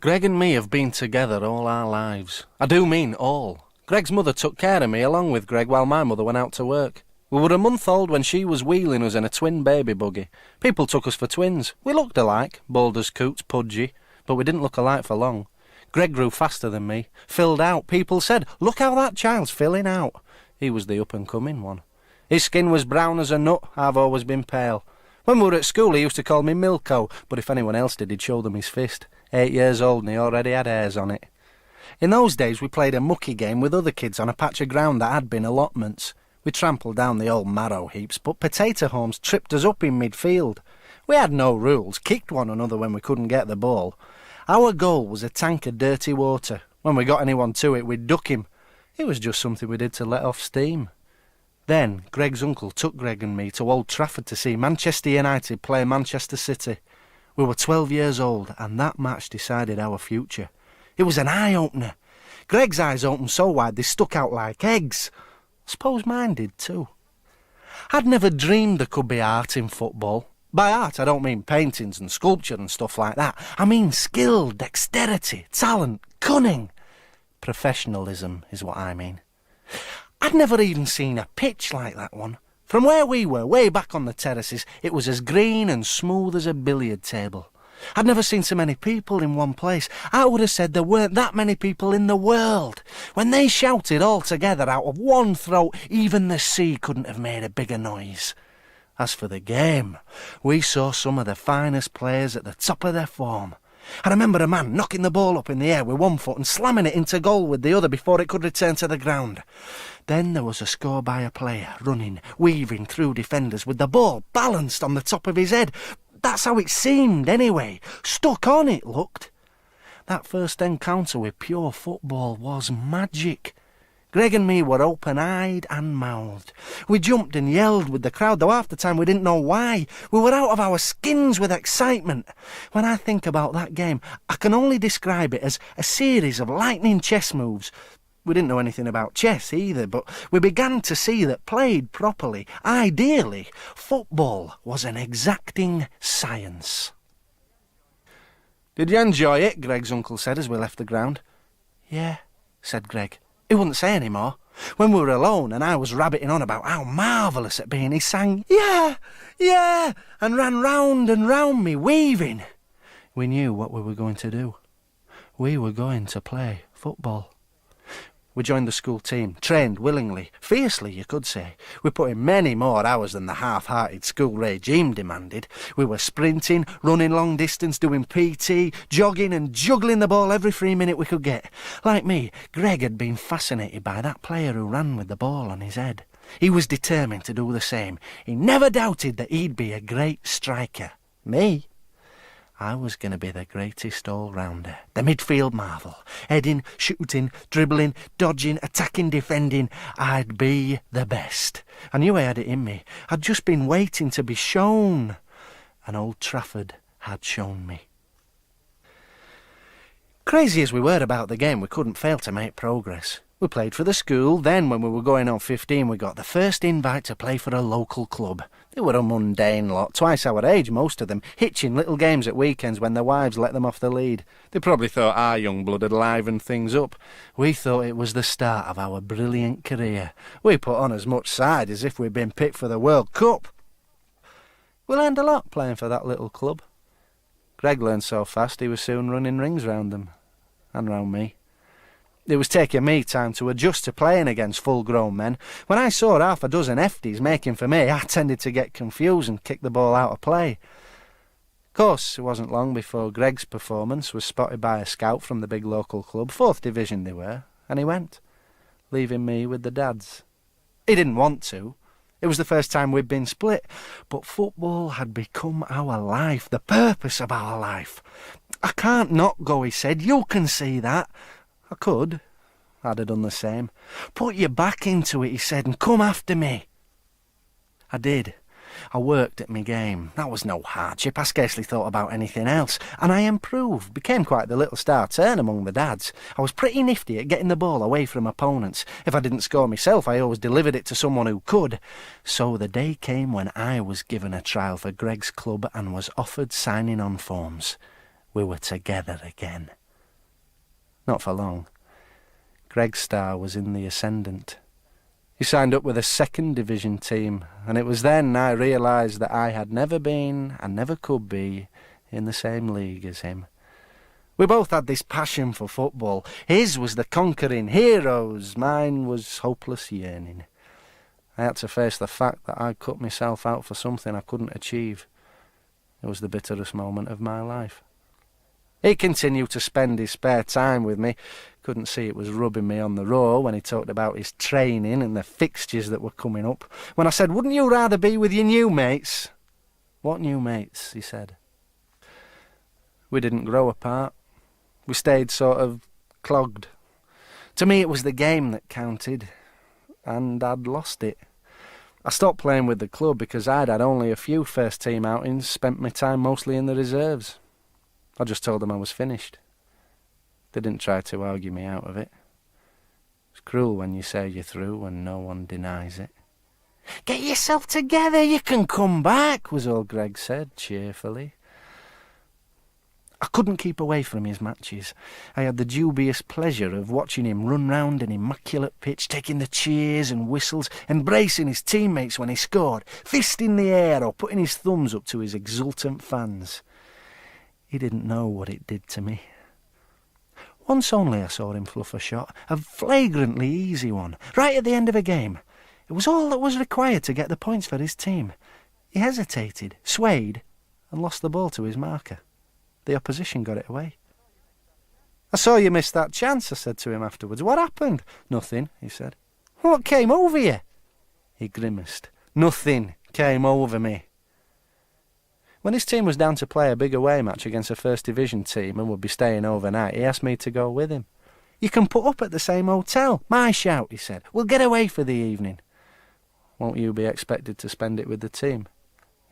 Greg and me have been together all our lives. I do mean all. Greg's mother took care of me along with Greg while my mother went out to work. We were a month old when she was wheeling us in a twin baby buggy. People took us for twins. We looked alike, bald as coots, pudgy, but we didn't look alike for long. Greg grew faster than me, filled out. People said, "Look how that child's filling out." He was the up-and-coming one. His skin was brown as a nut. I've always been pale. When we were at school, he used to call me Milko, but if anyone else did, he'd show them his fist. 8 years old and he already had hairs on it. In those days, we played a mucky game with other kids on a patch of ground that had been allotments. We trampled down the old marrow heaps, but potato homes tripped us up in midfield. We had no rules, kicked one another when we couldn't get the ball. Our goal was a tank of dirty water. When we got anyone to it, we'd duck him. It was just something we did to let off steam. Then Greg's uncle took Greg and me to Old Trafford to see Manchester United play Manchester City. We were 12 years old, and that match decided our future. It was an eye-opener. Greg's eyes opened so wide they stuck out like eggs. I suppose mine did too. I'd never dreamed there could be art in football. By art, I don't mean paintings and sculpture and stuff like that. I mean skill, dexterity, talent, cunning. Professionalism is what I mean. I'd never even seen a pitch like that one. From where we were, way back on the terraces, it was as green and smooth as a billiard table. I'd never seen so many people in one place. I would have said there weren't that many people in the world. When they shouted all together out of one throat, even the sea couldn't have made a bigger noise. As for the game, we saw some of the finest players at the top of their form. I remember a man knocking the ball up in the air with one foot and slamming it into goal with the other before it could return to the ground. Then there was a score by a player, running, weaving through defenders with the ball balanced on the top of his head. That's how it seemed, anyway. Stuck on, it looked. That first encounter with pure football was magic. Greg and me were open-eyed and mouthed. We jumped and yelled with the crowd, though half the time we didn't know why. We were out of our skins with excitement. When I think about that game, I can only describe it as a series of lightning chess moves. We didn't know anything about chess either, but we began to see that played properly, ideally, football was an exacting science. "Did you enjoy it?" Greg's uncle said as we left the ground. "Yeah," said Greg. He wouldn't say any more. When we were alone and I was rabbiting on about how marvellous it been, he sang, "Yeah, yeah," and ran round and round me, weaving. We knew what we were going to do. We were going to play football. We joined the school team, trained willingly, fiercely you could say. We put in many more hours than the half-hearted school regime demanded. We were sprinting, running long distance, doing PT, jogging and juggling the ball every 3 minutes we could get. Like me, Greg had been fascinated by that player who ran with the ball on his head. He was determined to do the same. He never doubted that he'd be a great striker. Me? I was going to be the greatest all-rounder, the midfield marvel. Heading, shooting, dribbling, dodging, attacking, defending. I'd be the best. I knew I had it in me. I'd just been waiting to be shown. And Old Trafford had shown me. Crazy as we were about the game, we couldn't fail to make progress. We played for the school, then when we were going on 15 we got the first invite to play for a local club. They were a mundane lot, twice our age most of them, hitching little games at weekends when their wives let them off the lead. They probably thought our young blood had livened things up. We thought it was the start of our brilliant career. We put on as much side as if we'd been picked for the World Cup. We learned a lot playing for that little club. Greg learned so fast he was soon running rings round them, and round me. It was taking me time to adjust to playing against full-grown men. When I saw half a dozen hefties making for me, I tended to get confused and kick the ball out of play. Of course, it wasn't long before Greg's performance was spotted by a scout from the big local club, 4th Division they were, and he went, leaving me with the dads. He didn't want to. It was the first time we'd been split, but football had become our life, the purpose of our life. "I can't not go," he said. "You can see that." I could. I'd have done the same. "Put your back into it," he said, "and come after me." I did. I worked at my game. That was no hardship. I scarcely thought about anything else. And I improved, became quite the little star turn among the dads. I was pretty nifty at getting the ball away from opponents. If I didn't score myself, I always delivered it to someone who could. So the day came when I was given a trial for Greg's club and was offered signing on forms. We were together again. Not for long. Greg's star was in the ascendant. He signed up with a second division team, and it was then I realised that I had never been, and never could be, in the same league as him. We both had this passion for football. His was the conquering heroes, mine was hopeless yearning. I had to face the fact that I'd cut myself out for something I couldn't achieve. It was the bitterest moment of my life. He continued to spend his spare time with me. Couldn't see it was rubbing me on the raw when he talked about his training and the fixtures that were coming up. When I said, "Wouldn't you rather be with your new mates?" "What new mates?" he said. We didn't grow apart. We stayed sort of clogged. To me it was the game that counted, and I'd lost it. I stopped playing with the club because I'd had only a few first-team outings, spent my time mostly in the reserves. I just told them I was finished. They didn't try to argue me out of it. It's cruel when you say you're through and no one denies it. "Get yourself together, you can come back," was all Greg said, cheerfully. I couldn't keep away from his matches. I had the dubious pleasure of watching him run round an immaculate pitch, taking the cheers and whistles, embracing his teammates when he scored, fist in the air or putting his thumbs up to his exultant fans. He didn't know what it did to me. Once only I saw him fluff a shot, a flagrantly easy one, right at the end of a game. It was all that was required to get the points for his team. He hesitated, swayed, and lost the ball to his marker. The opposition got it away. "I saw you miss that chance," I said to him afterwards. "What happened?" "Nothing," he said. "What came over you?" He grimaced. "Nothing came over me." When his team was down to play a big away match against a first division team and would be staying overnight, he asked me to go with him. "You can put up at the same hotel. My shout," he said. "We'll get away for the evening." "Won't you be expected to spend it with the team?"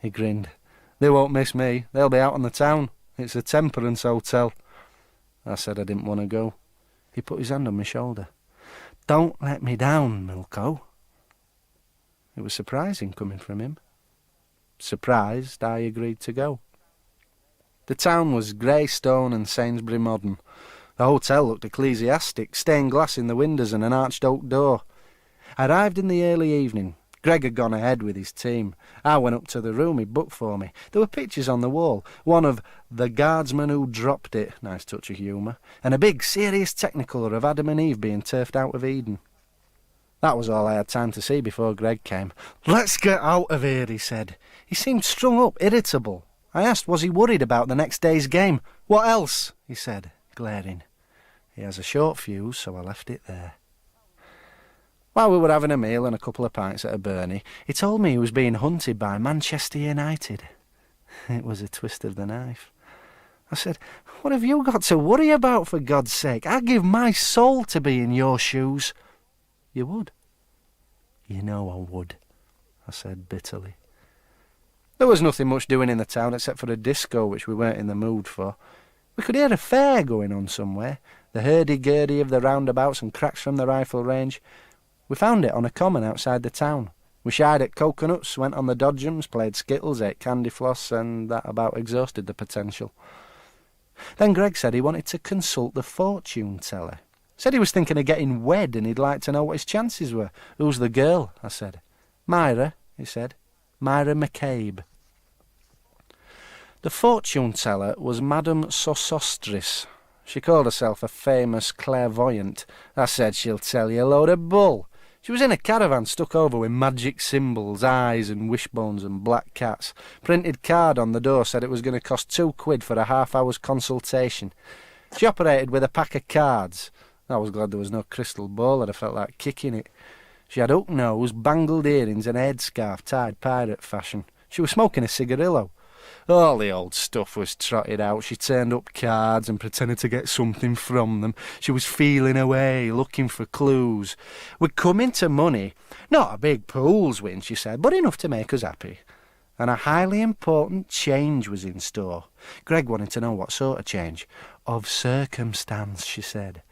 He grinned. "They won't miss me. They'll be out on the town. It's a temperance hotel." I said I didn't want to go. He put his hand on my shoulder. "Don't let me down, Milko." It was surprising coming from him. Surprised, I agreed to go. The town was grey stone and Sainsbury modern. The hotel looked ecclesiastic, stained glass in the windows and an arched oak door. I arrived in the early evening. Greg had gone ahead with his team. I went up to the room he'd booked for me. There were pictures on the wall, one of the guardsman who dropped it, nice touch of humour, and a big, serious technicolor of Adam and Eve being turfed out of Eden. That was all I had time to see before Greg came. "Let's get out of here," he said. He seemed strung up, irritable. I asked, was he worried about the next day's game? "What else?" he said, glaring. He has a short fuse, so I left it there. While we were having a meal and a couple of pints at a Burney, he told me he was being hunted by Manchester United. It was a twist of the knife. I said, "What have you got to worry about, for God's sake? I'd give my soul to be in your shoes." "You would?" "You know I would," I said bitterly. There was nothing much doing in the town except for a disco which we weren't in the mood for. We could hear a fair going on somewhere, the hurdy-gurdy of the roundabouts and cracks from the rifle range. We found it on a common outside the town. We shied at coconuts, went on the dodgems, played skittles, ate candy floss, and that about exhausted the potential. Then Greg said he wanted to consult the fortune teller. Said he was thinking of getting wed and he'd like to know what his chances were. "Who's the girl?" I said. "Myra," he said. "Myra McCabe." The fortune teller was Madame Sosostris. She called herself a famous clairvoyant. I said, "She'll tell you a load of bull." She was in a caravan stuck over with magic symbols, eyes and wishbones and black cats. Printed card on the door said it was going to cost £2 for a half-hour's consultation. She operated with a pack of cards. I was glad there was no crystal ball, and I felt like kicking it. She had hook nose, bangled earrings and a headscarf tied pirate fashion. She was smoking a cigarillo. All the old stuff was trotted out. She turned up cards and pretended to get something from them. She was feeling away, looking for clues. We'd come into money. Not a big pool's win, she said, but enough to make us happy. And a highly important change was in store. Greg wanted to know what sort of change. "Of circumstance," she said.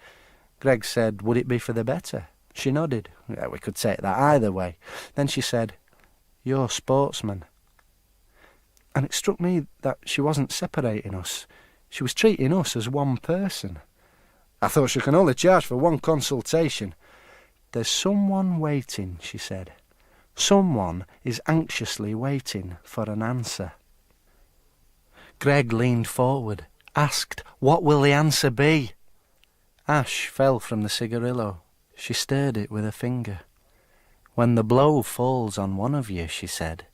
Greg said, "Would it be for the better?" She nodded. Yeah, we could take that either way. Then she said, "You're sportsman." And it struck me that she wasn't separating us. She was treating us as one person. I thought she can only charge for one consultation. There's someone waiting, she said. Someone is anxiously waiting for an answer. Greg leaned forward, asked, "What will the answer be?" Ash fell from the cigarillo. She stirred it with her finger. "When the blow falls on one of you," she said,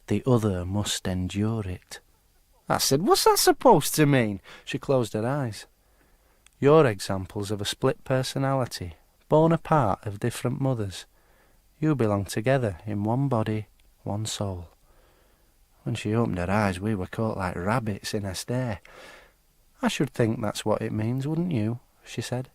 "the other must endure it." I said, "What's that supposed to mean?" She closed her eyes. "You're examples of a split personality, born apart of different mothers. You belong together in one body, one soul." When she opened her eyes, we were caught like rabbits in a stare. "I should think that's what it means, wouldn't you?" she said.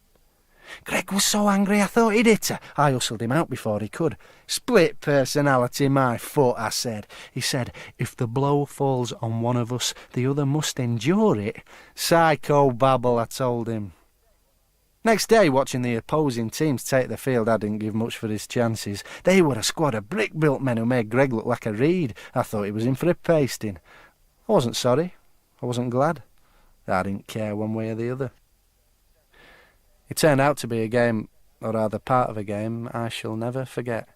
Greg was so angry I thought he'd hit her. I hustled him out before he could. "Split personality, my foot," I said. He said, "If the blow falls on one of us, the other must endure it." Psycho babble, I told him. Next day, watching the opposing teams take the field, I didn't give much for his chances. They were a squad of brick-built men who made Greg look like a reed. I thought he was in for a pasting. I wasn't sorry. I wasn't glad. I didn't care one way or the other. It turned out to be a game, or rather part of a game, I shall never forget.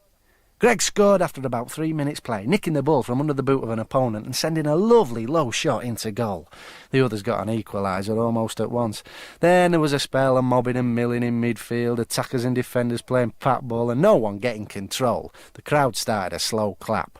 Greg scored after about 3 minutes play, nicking the ball from under the boot of an opponent and sending a lovely low shot into goal. The others got an equaliser almost at once. Then there was a spell of mobbing and milling in midfield, attackers and defenders playing pat ball and no one getting control. The crowd started a slow clap.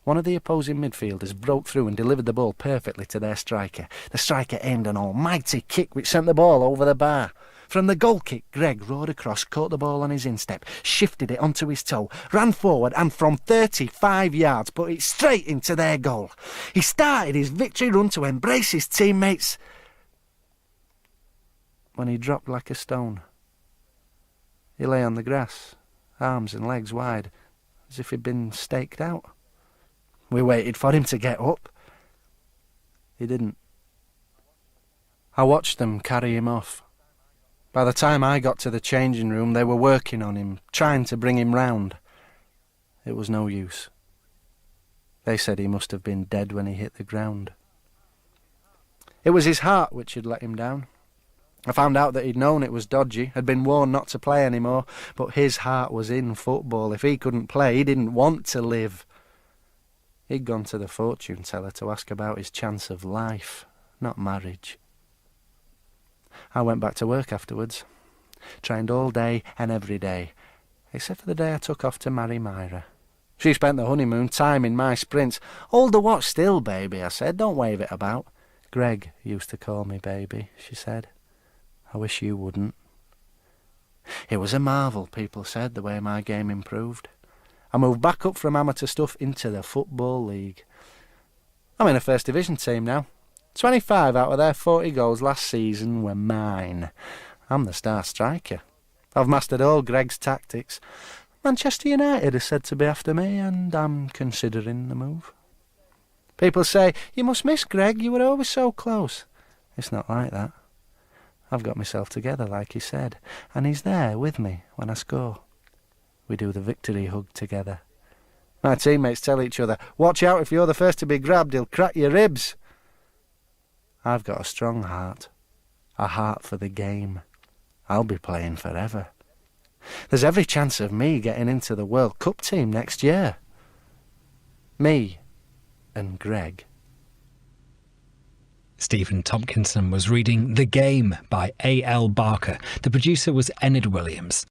One of the opposing midfielders broke through and delivered the ball perfectly to their striker. The striker aimed an almighty kick which sent the ball over the bar. From the goal kick, Greg rode across, caught the ball on his instep, shifted it onto his toe, ran forward and from 35 yards put it straight into their goal. He started his victory run to embrace his teammates when he dropped like a stone. He lay on the grass, arms and legs wide, as if he'd been staked out. We waited for him to get up. He didn't. I watched them carry him off. By the time I got to the changing room, they were working on him, trying to bring him round. It was no use. They said he must have been dead when he hit the ground. It was his heart which had let him down. I found out that he'd known it was dodgy, had been warned not to play anymore, but his heart was in football. If he couldn't play, he didn't want to live. He'd gone to the fortune teller to ask about his chance of life, not marriage. I went back to work afterwards. Trained all day and every day, except for the day I took off to marry Myra. She spent the honeymoon timing my sprints. "Hold the watch still, baby," I said. "Don't wave it about." "Greg used to call me baby," she said. "I wish you wouldn't." It was a marvel, people said, the way my game improved. I moved back up from amateur stuff into the Football League. I'm in a First Division team now. 25 out of their 40 goals last season were mine. I'm the star striker. I've mastered all Greg's tactics. Manchester United are said to be after me, and I'm considering the move. People say, "You must miss Greg, you were always so close." It's not like that. I've got myself together, like he said, and he's there with me when I score. We do the victory hug together. My teammates tell each other, "Watch out, if you're the first to be grabbed, he'll crack your ribs." I've got a strong heart, a heart for the game. I'll be playing forever. There's every chance of me getting into the World Cup team next year. Me and Greg. Stephen Tompkinson was reading The Game by A.L. Barker. The producer was Enid Williams.